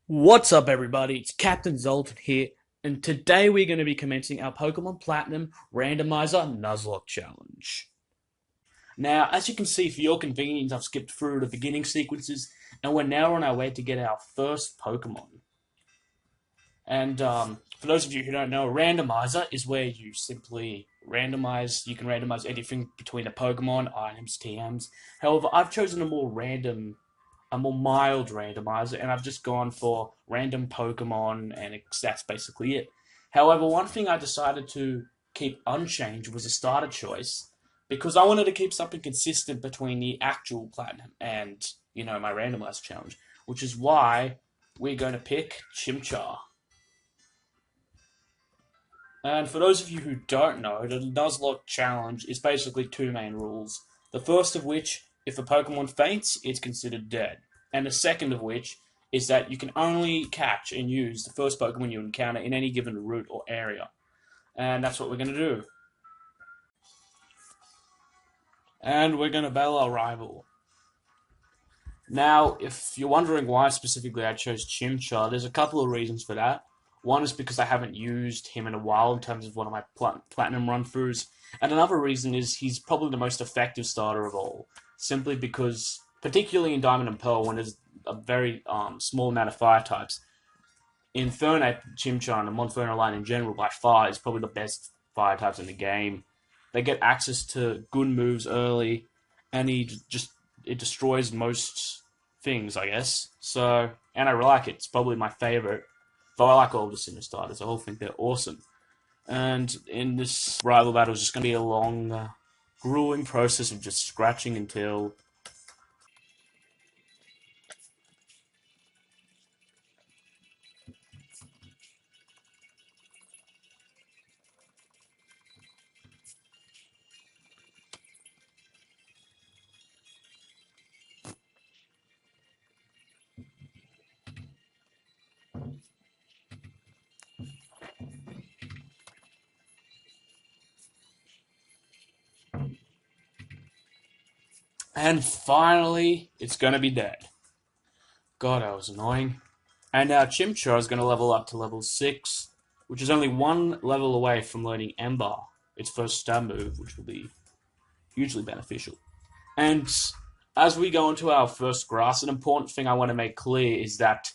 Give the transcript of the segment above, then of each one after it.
What's up, everybody? It's Captain Zoltan here, and today we're going to be commencing our Pokemon Platinum Randomizer Nuzlocke Challenge. Now, as you can see, for your convenience, I've skipped through the beginning sequences, and we're now on our way to get our first Pokemon. And for those of you who don't know, a randomizer is where you simply randomize. You can randomize anything between a Pokemon, items, TMs. However, I've chosen a more mild randomizer, and I've just gone for random Pokemon, and that's basically it. However, one thing I decided to keep unchanged was a starter choice, because I wanted to keep something consistent between the actual Platinum and, my randomizer challenge, which is why we're going to pick Chimchar. And for those of you who don't know, the Nuzlocke challenge is basically two main rules. The first of which, if a Pokemon faints, it's considered dead. And the second of which is that you can only catch and use the first Pokemon you encounter in any given route or area. And that's what we're going to do. And we're going to battle our rival. Now, if you're wondering why specifically I chose Chimchar, there's a couple of reasons for that. One is because I haven't used him in a while in terms of one of my platinum run-throughs, and another reason is he's probably the most effective starter of all, simply because, particularly in Diamond and Pearl, when there's a very small amount of fire types, Infernape, Chimchar, and the Monferno line in general, by far, is probably the best fire types in the game. They get access to good moves early, and it destroys most things, I guess. So, and I like it. It's probably my favorite. Though I like all the Sinnoh starters, I all think they're awesome. And in this rival battle, it's just going to be a long, grueling process of just scratching until. And finally, it's going to be dead. God, that was annoying. And our Chimchar is going to level up to level 6, which is only one level away from learning Ember, its first stab move, which will be hugely beneficial. And as we go into our first grass, an important thing I want to make clear is that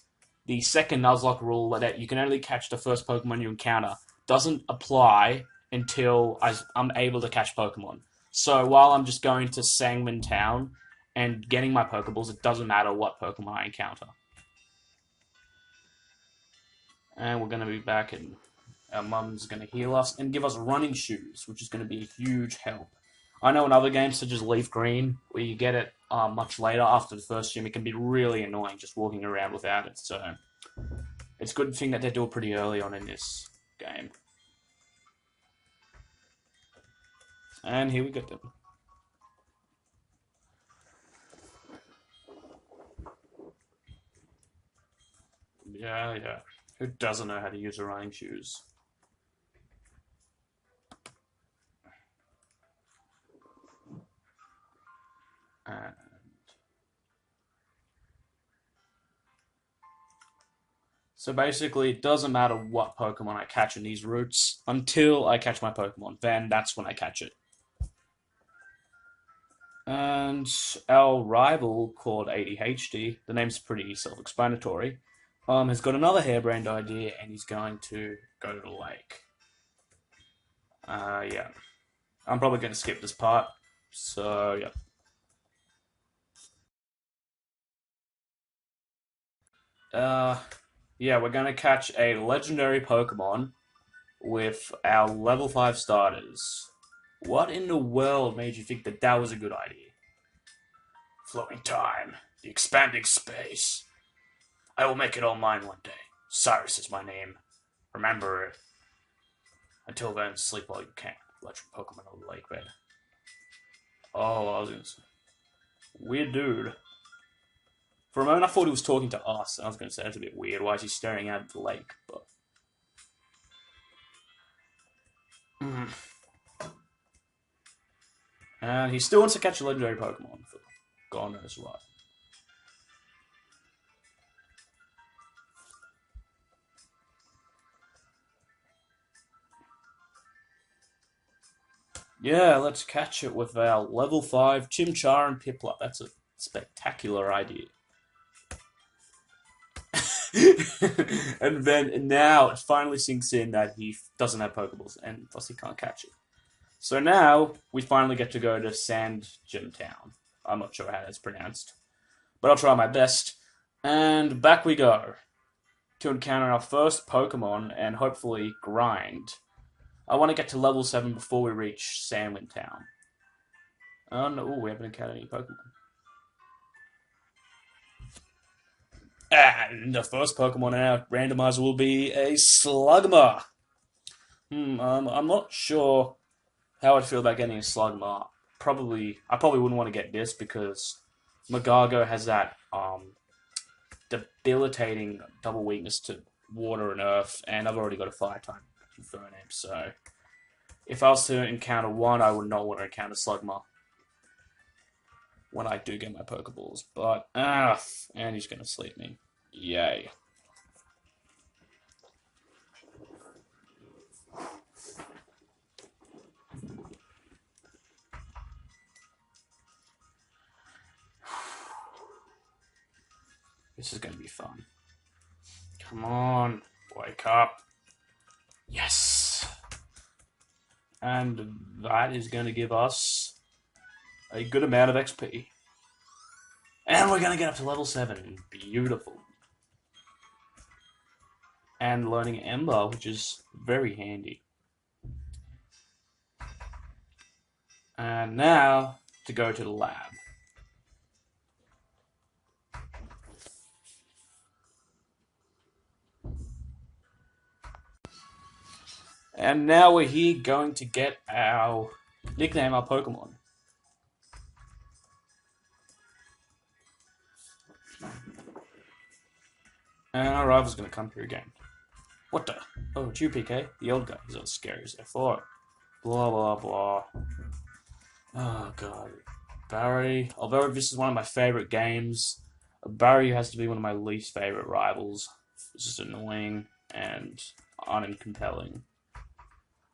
the second Nuzlocke rule that you can only catch the first Pokemon you encounter doesn't apply until I'm able to catch Pokemon. So while I'm just going to Sangman Town and getting my Pokeballs, it doesn't matter what Pokemon I encounter. And we're going to be back, and our mum's going to heal us and give us running shoes, which is going to be a huge help. I know in other games such as Leaf Green, where you get it much later after the first gym, it can be really annoying just walking around without it. So it's a good thing that they do it pretty early on in this game. And here we go. Yeah. Who doesn't know how to use a running shoes? And so basically, it doesn't matter what Pokemon I catch in these routes until I catch my Pokemon. Then that's when I catch it. And our rival, called ADHD, the name's pretty self-explanatory, has got another harebrained idea, and he's going to go to the lake. Yeah. I'm probably going to skip this part, so yeah. Uh, yeah, we're going to catch a legendary Pokemon with our level 5 starters. What in the world made you think that that was a good idea? Flowing time, the expanding space. I will make it all mine one day. Cyrus is my name. Remember it. Until then, sleep while you can. Let your Pokemon on the lake bed. Oh, I was gonna say. Weird dude. For a moment, I thought he was talking to us. I was gonna say that's a bit weird. Why is he staring out at the lake? But. And he still wants to catch a legendary Pokemon for God knows what. Yeah, let's catch it with our level 5 Chimchar and Piplup. That's a spectacular idea. And now it finally sinks in that he doesn't have Pokeballs and thus he can't catch it. So now we finally get to go to Sand Gym Town. I'm not sure how that's pronounced, but I'll try my best. And back we go to encounter our first Pokemon and hopefully grind. I want to get to level 7 before we reach Sandwind Town. Oh no, we haven't encountered any Pokemon. And the first Pokemon in our randomizer will be a Slugma. I'm not sure how I'd feel about getting a Slugma. I probably wouldn't want to get this because Magago has that debilitating double weakness to water and earth, and I've already got a fire type Infernape, so if I was to encounter one, I would not want to encounter Slugma when I do get my Pokeballs. But, and he's going to sleep me. Yay. This is going to be fun. Come on, wake up. Yes. And that is going to give us a good amount of XP. And we're going to get up to level 7. Beautiful. And learning Ember, which is very handy. And now to go to the lab. And now we're here going to get our nickname, our Pokemon. And our rival's going to come here again. What the? Oh, it's you, PK. The old guy. He's not as scary as I thought. Blah, blah, blah. Oh, God. Barry. Although this is one of my favorite games, Barry has to be one of my least favorite rivals. It's just annoying and uncompelling.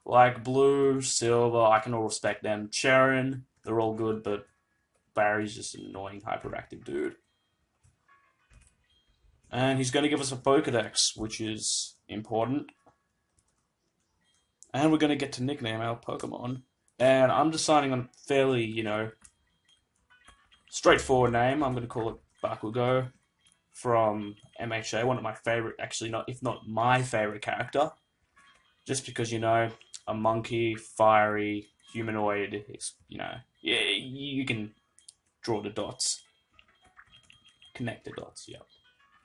Like Blue, Silver, I can all respect them. Charon, they're all good, but Barry's just an annoying, hyperactive dude. And he's going to give us a Pokedex, which is important. And we're going to get to nickname our Pokemon. And I'm deciding on a fairly, straightforward name. I'm going to call it Bakugo from MHA, one of my favorite, actually, not if not my favorite character. Just because, a monkey, fiery, humanoid, yeah, you can draw the dots. Connect the dots, yep.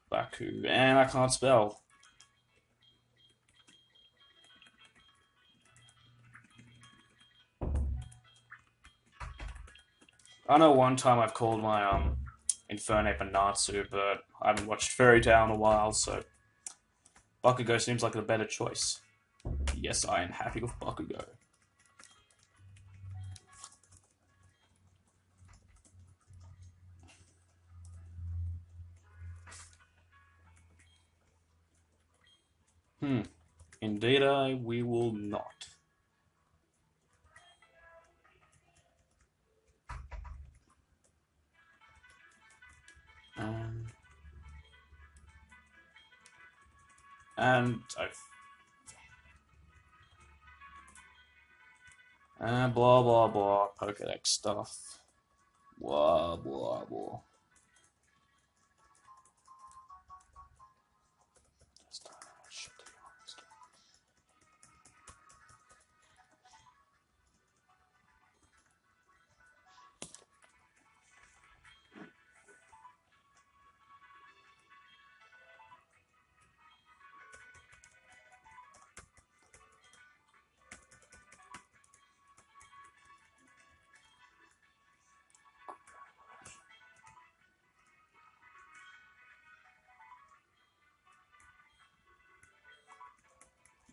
Baku, and I can't spell. I know one time I've called my Infernape a Natsu, but I haven't watched Fairy Tail in a while, so Bakugo seems like a better choice. Yes, I am happy with Bakugo. Indeed, we will not. And blah blah blah, Pokedex stuff. Blah blah blah.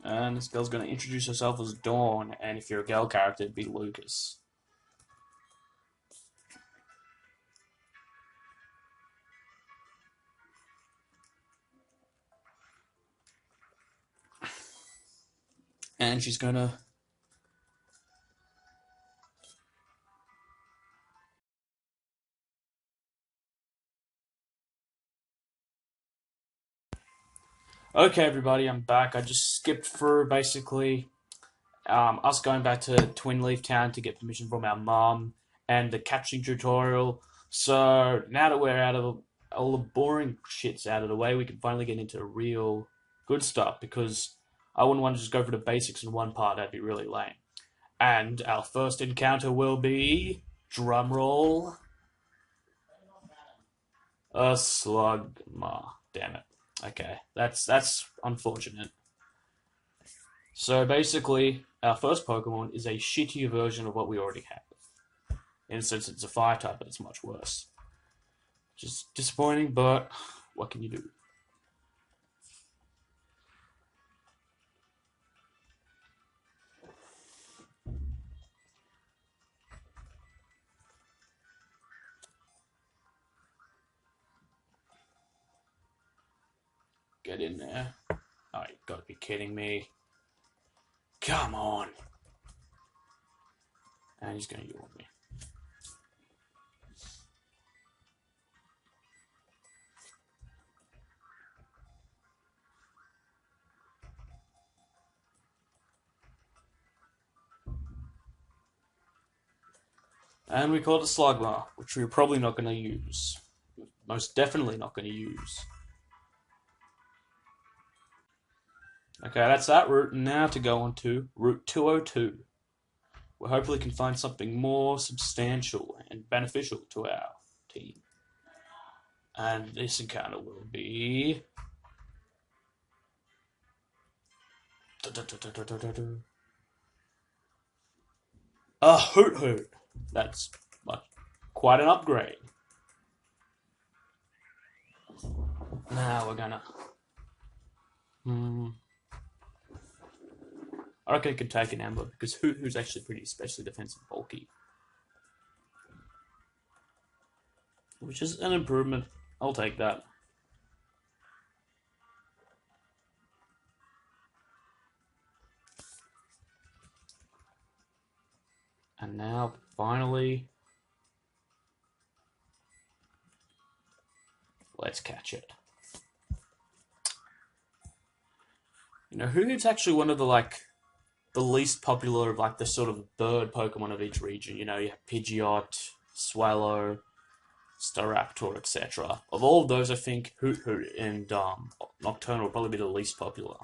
And this girl's going to introduce herself as Dawn, and if you're a girl character, it'd be Lucas. And she's going to Okay, everybody, I'm back. I just skipped through basically us going back to Twin Leaf Town to get permission from our mum and the catching tutorial. So now that we're out of all the boring shits out of the way, we can finally get into the real good stuff because I wouldn't want to just go for the basics in one part, that'd be really lame. And our first encounter will be, drumroll, a slugma. Damn it. Okay, that's unfortunate. So basically, our first Pokemon is a shittier version of what we already have. In a sense, it's a fire type, but it's much worse. Just disappointing, but what can you do? Get in there. Oh, you gotta be kidding me. Come on. And he's gonna yawn me. And we call it a Slugma, which we're probably not gonna use. Most definitely not gonna use. Okay, that's that route. Now to go on to Route 202. We hopefully can find something more substantial and beneficial to our team. And this encounter will be a Hoot Hoot. That's quite an upgrade. Now we're gonna. I reckon it can take an Ember because Hoot Hoot's actually pretty especially defensive bulky. Which is an improvement. I'll take that. And now, finally, let's catch it. You know, Hoothoot's actually one of the least popular of the sort of bird Pokemon of each region. You know, you have Pidgeot, Swallow, Staraptor, etc. Of all of those, I think Hoot Hoot and Nocturne will probably be the least popular.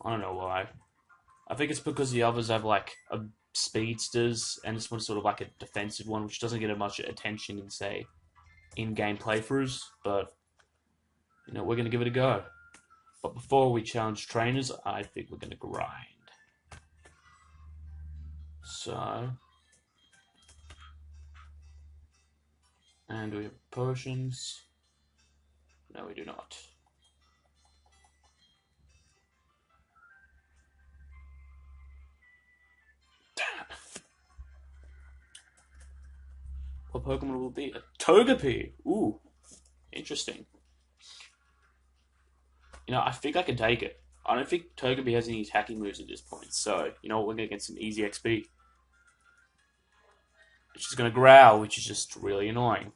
I don't know why. I think it's because the others have speedsters, and this one's sort of like a defensive one, which doesn't get much attention in, say, in-game playthroughs. But you know, we're gonna give it a go. But before we challenge trainers, I think we're gonna grind. So, and we have potions. No, we do not. What Pokemon will it be? A Togepi! Ooh, interesting. You know, I think I can take it. I don't think Togepi has any attacking moves at this point, so, you know what, we're going to get some easy XP. It's just going to growl, which is just really annoying.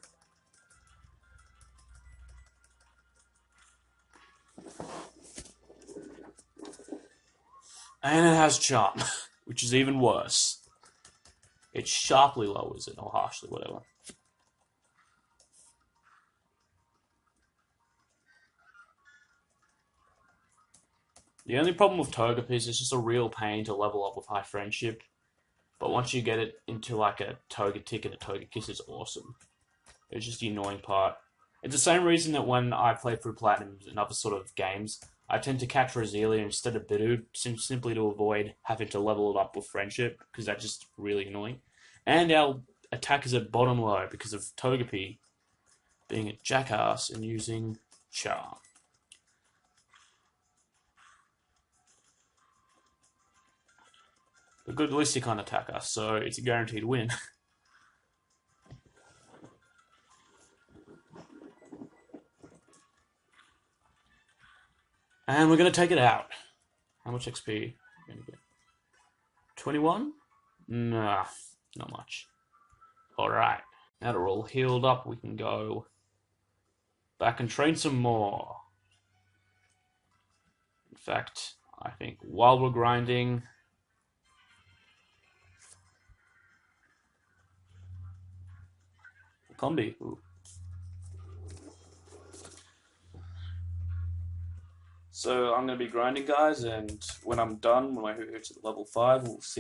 And it has Charm, which is even worse. It sharply lowers it, or harshly, whatever. The only problem with Togepi is it's just a real pain to level up with High Friendship. But once you get it into like a Togetic and a Togekiss, it's awesome. It's just the annoying part. It's the same reason that when I play through Platinum and other sort of games, I tend to catch Roselia instead of Bidoof, simply to avoid having to level it up with Friendship, because that's just really annoying. And our attack is at bottom low because of Togepi being a jackass and using Charm. But good, at least he can't attack us, so it's a guaranteed win. And we're going to take it out. How much XP are we going to get? 21? Nah, not much. Alright. Now that we're all healed up, we can go back and train some more. In fact, I think while we're grinding, combi. Ooh. So I'm going to be grinding, guys, and when I'm done, when I hit level 5, we'll see.